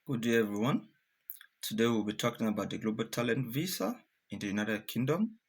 Good day, everyone. Today we'll be talking about the Global Talent Visa in the United Kingdom.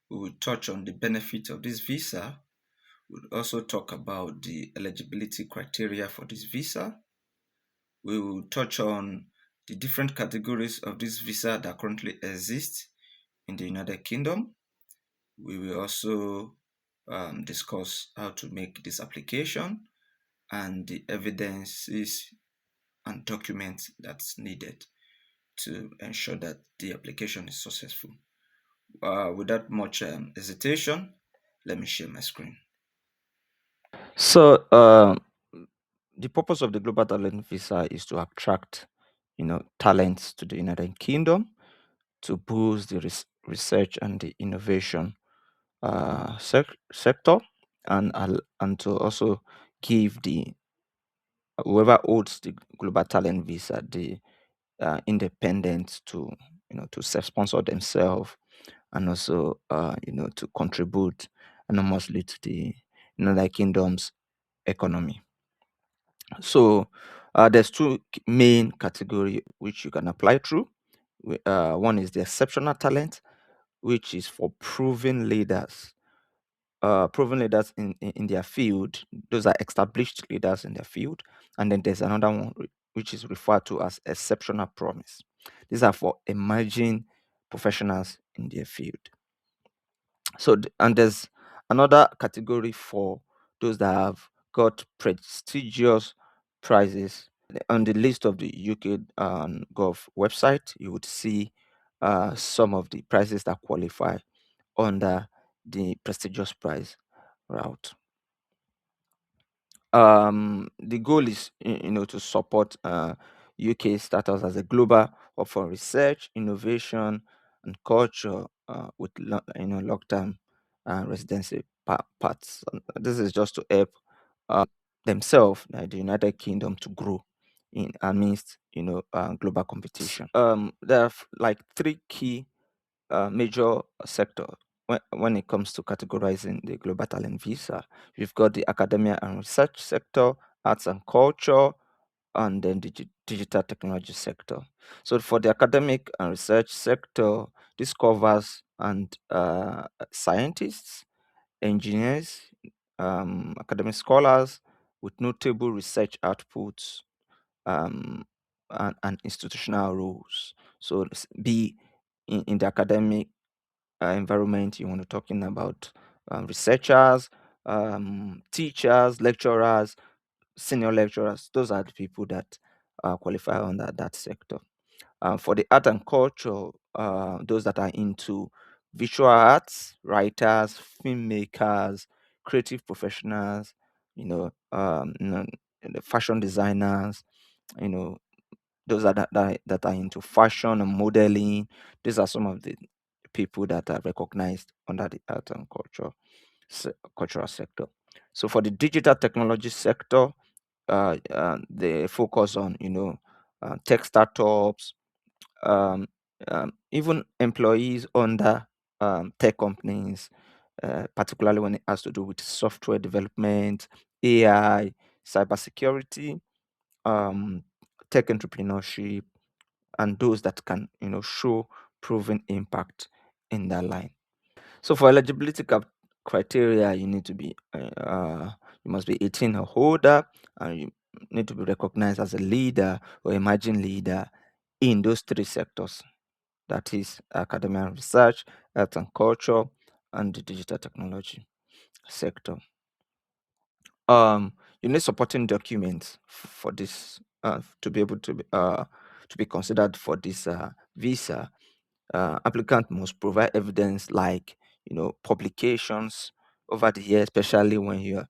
We will touch on the benefits of this visa. We'll also talk about the eligibility criteria for this visa. We will touch on the different categories of this visa that currently exist in the United Kingdom. We will also discuss how to make this application and the evidences and documents that's needed to ensure that the application is successful. Without much hesitation, let me share my screen. So, the purpose of the Global Talent Visa is to attract, talents to the United Kingdom to boost the research and the innovation sector, and to also give the whoever holds the Global Talent Visa the independence to to self-sponsor themselves and also to contribute enormously to the United Kingdom's economy. So there's two main category which you can apply through. One is the exceptional talent, which is for proven leaders in their field. Those are established leaders in their field. And then there's another one which is referred to as exceptional promise. These are for emerging professionals in their field. And there's another category for those that have got prestigious prizes. On the list of the UK Gov website, you would see some of the prizes that qualify under the prestigious prize route. The goal is to support UK status as a global hub for research, innovation, and culture with long-term residency paths. And this is just to help themselves, the United Kingdom, to grow in amidst global competition. There are like three key major sector when it comes to categorizing the global talent visa. You've got the academia and research sector, arts and culture, and then the digital technology sector. So for the academic and research sector, this covers and scientists, engineers, academic scholars with notable research outputs, and institutional roles. So be in the academic environment, you want to talking about researchers, teachers, lecturers, senior lecturers. Those are the people that qualify under that sector. For the art and culture, those that are into visual arts, writers, filmmakers, creative professionals, the fashion designers, you know, those that are into fashion and modeling. These are some of the people that are recognized under the art and cultural sector. So for the digital technology sector, they focus on tech startups, um, even employees under tech companies, particularly when it has to do with software development, AI, cybersecurity, um, tech entrepreneurship, and those that can show proven impact in that line. So for eligibility criteria, you must be 18 or older, and you need to be recognized as a leader or emerging leader in those three sectors. That is academia and research, health and culture, and the digital technology sector. You need supporting documents for this to be able to be considered for this visa. Applicant must provide evidence like publications over the year, especially when you're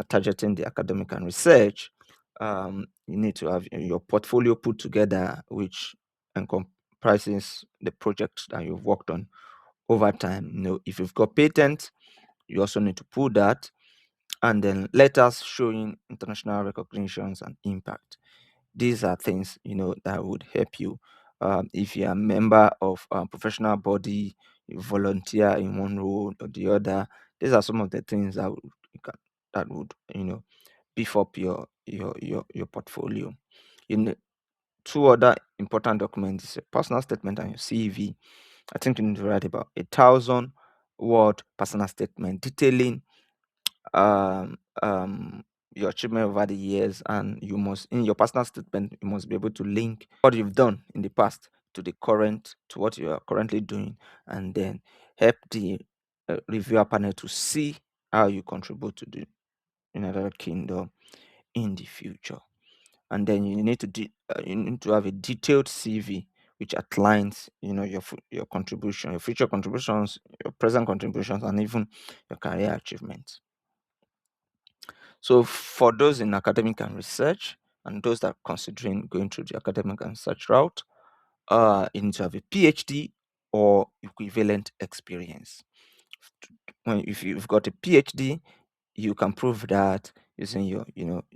targeting the academic and research. You need to have your portfolio put together, which comprises the projects that you've worked on over time. If you've got patents, you also need to put that, and then letters showing international recognitions and impact. These are things that would help you if you're a member of a professional body, you volunteer in one role or the other. These are some of the things that would beef up your portfolio. You know, Two other important documents is your personal statement and your CV. I think you need to write about 1,000 word personal statement detailing um, um, your achievement over the years, and you must, in your personal statement, you must be able to link what you've done in the past to the current, to what you are currently doing, and then help the reviewer panel to see how you contribute to the United Kingdom in the future. And then you need to have a detailed CV which outlines, your contribution, your future contributions, your present contributions, and even your career achievements. So for those in academic and research, and those that are considering going through the academic and research route, you need to have a PhD or equivalent experience. If you've got a PhD, you can prove that using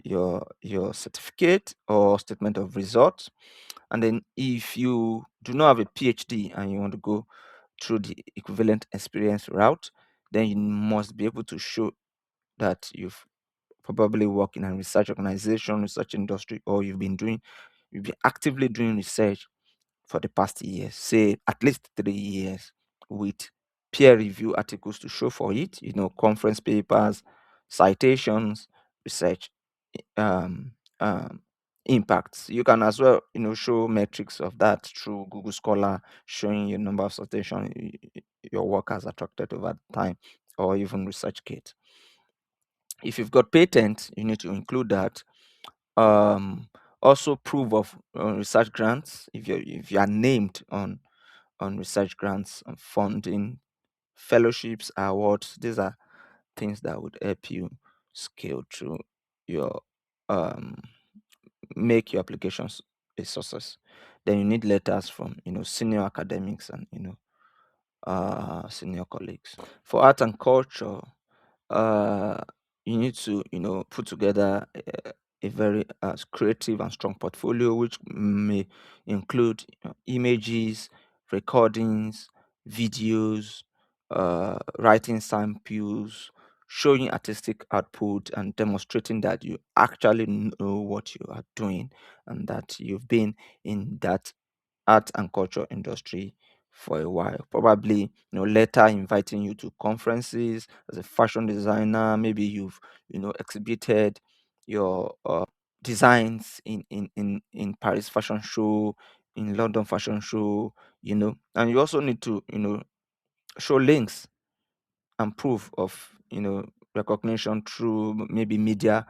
your certificate or statement of results. And then if you do not have a PhD and you want to go through the equivalent experience route, then you must be able to show that you've probably worked in a research organization, research industry, or you've been actively doing research for the past years, say at least 3 years, with peer review articles to show for it, conference papers, citations, research um, um, impacts. You can as well, show metrics of that through Google Scholar, showing your number of citation your work has attracted over time, or even ResearchGate. If you've got patents, you need to include that. Also, proof of research grants. If you are named on research grants and funding, fellowships, awards, these are things that would help you scale through your um make your applications a success. Then you need letters from senior academics and senior colleagues. For art and culture, uh, you need to put together a very creative and strong portfolio, which may include images, recordings, videos, writing samples, showing artistic output, and demonstrating that you actually know what you are doing and that you've been in that art and culture industry for a while. Probably, later inviting you to conferences as a fashion designer. Maybe you've, exhibited your designs in Paris fashion show, in London fashion show, and you also need to, show links and proof of, recognition through maybe media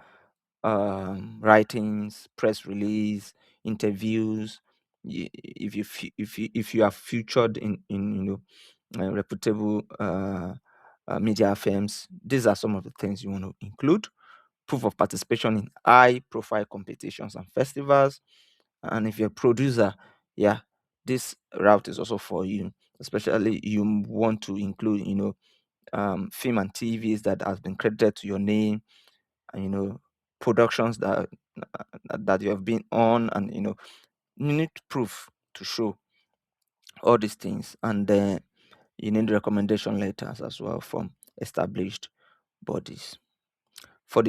writings, press release, interviews. If you are featured in reputable media firms, these are some of the things you want to include. Proof of participation in high profile competitions and festivals. And if you're a producer, yeah, this route is also for you. Especially you want to include, film and TVs that has been credited to your name, and productions that you have been on, and you need proof to show all these things. And then you need recommendation letters as well from established bodies. For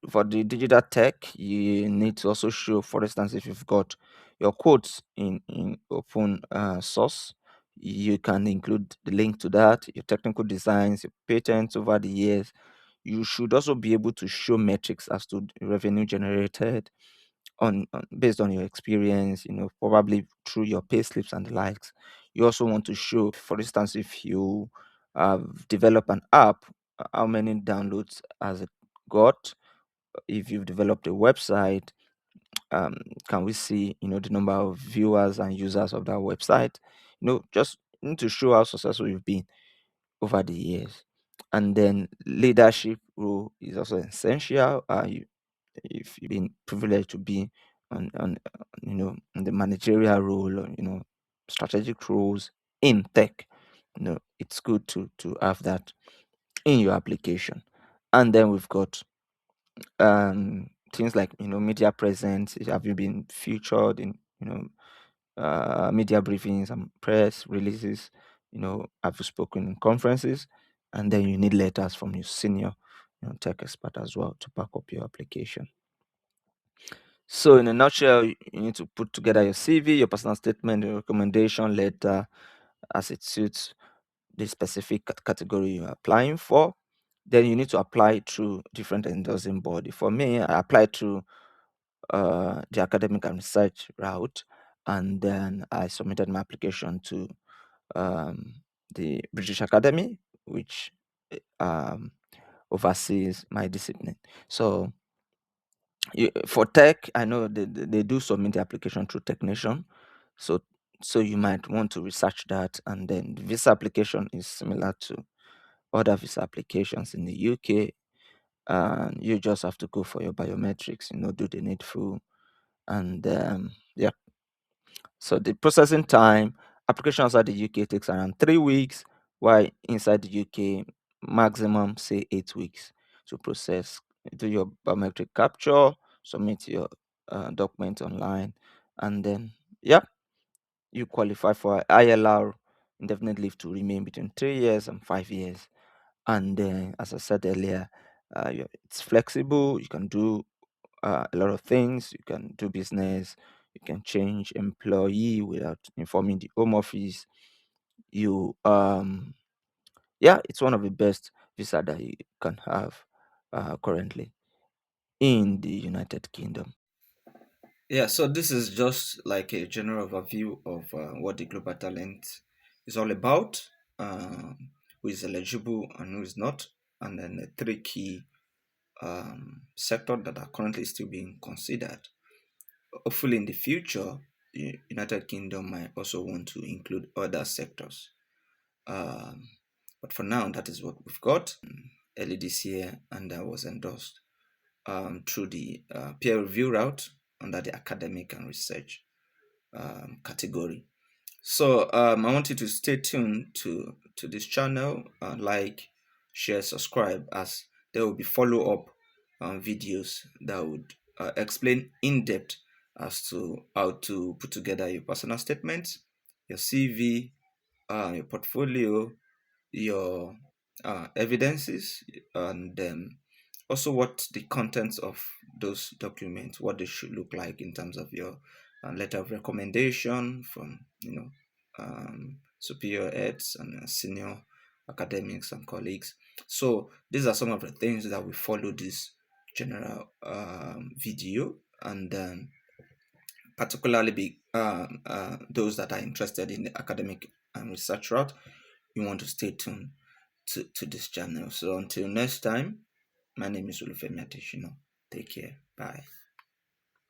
for the digital tech, you need to also show, for instance, if you've got your codes in open source, you can include the link to that, your technical designs, your patents over the years. You should also be able to show metrics as to the revenue generated based on your experience, probably through your pay slips and the likes. You also want to show, for instance, if you have developed an app, how many downloads has it got? If you've developed a website, um, can we see, the number of viewers and users of that website? Just need to show how successful you've been over the years. And then leadership role is also essential. If you've been privileged to be in the managerial role, or strategic roles in tech, it's good to have that in your application. And then we've got things like media presence. Have you been featured in media briefings and press releases? Have you spoken in conferences? And then you need letters from your senior tech expert as well to back up your application. So, in a nutshell, you need to put together your CV, your personal statement, your recommendation letter as it suits the specific category you're applying for. Then you need to apply through different endorsing body. For me, I applied through the academic and research route, and then I submitted my application to um, the British Academy, which um, oversees my discipline. So for tech, I know they do submit the application through Technician. So you might want to research that, and then the visa application is similar to other visa applications in the UK. And you just have to go for your biometrics, do the needful, and yeah. So the processing time, application outside the UK takes around 3 weeks, while inside the UK, maximum say 8 weeks to process. Do your biometric capture, submit your document online, and then yeah, you qualify for ILR, indefinite leave to remain, between 3 years and 5 years. And then, as I said earlier, it's flexible. You can do a lot of things. You can do business. You can change employee without informing the home office. You Yeah, it's one of the best visa that you can have currently in the United Kingdom. Yeah, so this is just like a general overview of what the global talent is all about, who is eligible and who is not, and then the three key sectors that are currently still being considered. Hopefully, in the future, the United Kingdom might also want to include other sectors. Um, but for now, that is what we've got early this year, and that was endorsed through the peer review route under the academic and research category. So I want you to stay tuned to this channel, like, share, subscribe, as there will be follow up videos that would explain in depth as to how to put together your personal statements, your CV, your portfolio, your evidences, and also what the contents of those documents, what they should look like in terms of your letter of recommendation from superior heads and senior academics and colleagues. So these are some of the things that we follow this general video, and particularly those that are interested in the academic and research route, you want to stay tuned to this channel. So until next time, my name is Olufemi Adeshino. Take care. Bye.